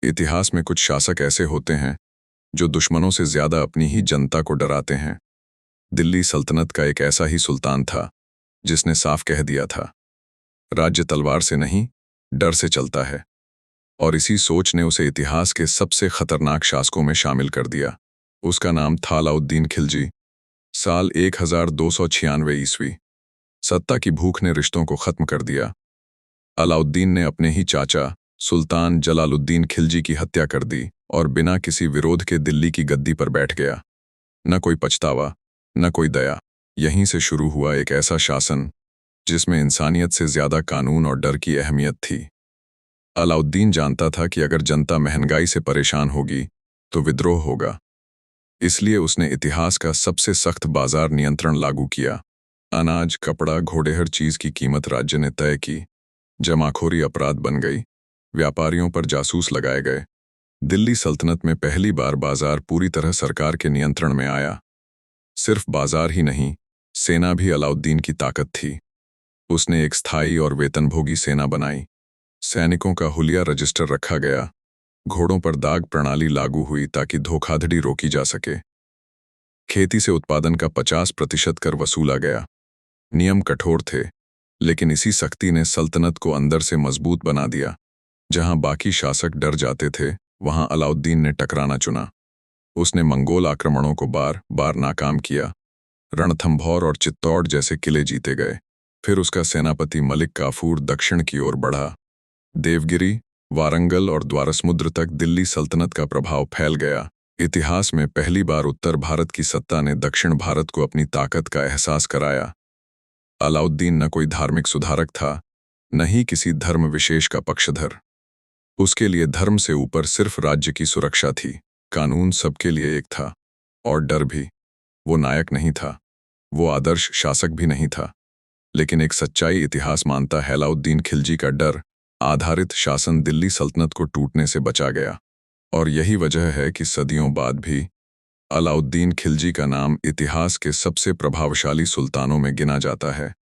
इतिहास में कुछ शासक ऐसे होते हैं जो दुश्मनों से ज्यादा अपनी ही जनता को डराते हैं। दिल्ली सल्तनत का एक ऐसा ही सुल्तान था जिसने साफ कह दिया था, राज्य तलवार से नहीं, डर से चलता है। और इसी सोच ने उसे इतिहास के सबसे खतरनाक शासकों में शामिल कर दिया। उसका नाम था अलाउद्दीन खिलजी। साल 1296 ईस्वी। सत्ता की भूख ने रिश्तों को खत्म कर दिया। अलाउद्दीन ने अपने ही चाचा सुल्तान जलालुद्दीन खिलजी की हत्या कर दी और बिना किसी विरोध के दिल्ली की गद्दी पर बैठ गया। न कोई पछतावा, न कोई दया। यहीं से शुरू हुआ एक ऐसा शासन जिसमें इंसानियत से ज्यादा कानून और डर की अहमियत थी। अलाउद्दीन जानता था कि अगर जनता महंगाई से परेशान होगी तो विद्रोह होगा। इसलिए उसने इतिहास का सबसे सख्त बाजार नियंत्रण लागू किया। अनाज, कपड़ा, घोड़े, हर चीज की कीमत राज्य ने तय की। जमाखोरी अपराध बन गई। व्यापारियों पर जासूस लगाए गए। दिल्ली सल्तनत में पहली बार बाजार पूरी तरह सरकार के नियंत्रण में आया। सिर्फ बाजार ही नहीं, सेना भी अलाउद्दीन की ताकत थी। उसने एक स्थायी और वेतनभोगी सेना बनाई। सैनिकों का हुलिया रजिस्टर रखा गया। घोड़ों पर दाग प्रणाली लागू हुई ताकि धोखाधड़ी रोकी जा सके। खेती से उत्पादन का 50% कर वसूला गया। नियम कठोर थे, लेकिन इसी सख्ती ने सल्तनत को अंदर से मजबूत बना दिया। जहां बाकी शासक डर जाते थे, वहां अलाउद्दीन ने टकराना चुना। उसने मंगोल आक्रमणों को बार बार नाकाम किया। रणथंभौर और चित्तौड़ जैसे किले जीते गए। फिर उसका सेनापति मलिक काफूर दक्षिण की ओर बढ़ा। देवगिरी, वारंगल और द्वारसमुद्र तक दिल्ली सल्तनत का प्रभाव फैल गया। इतिहास में पहली बार उत्तर भारत की सत्ता ने दक्षिण भारत को अपनी ताकत का एहसास कराया। अलाउद्दीन न कोई धार्मिक सुधारक था, न ही किसी धर्म विशेष का पक्षधर। उसके लिए धर्म से ऊपर सिर्फ राज्य की सुरक्षा थी। कानून सबके लिए एक था, और डर भी। वो नायक नहीं था, वो आदर्श शासक भी नहीं था, लेकिन एक सच्चाई इतिहास मानता है, अलाउद्दीन खिलजी का डर आधारित शासन दिल्ली सल्तनत को टूटने से बचा गया। और यही वजह है कि सदियों बाद भी अलाउद्दीन खिलजी का नाम इतिहास के सबसे प्रभावशाली सुल्तानों में गिना जाता है।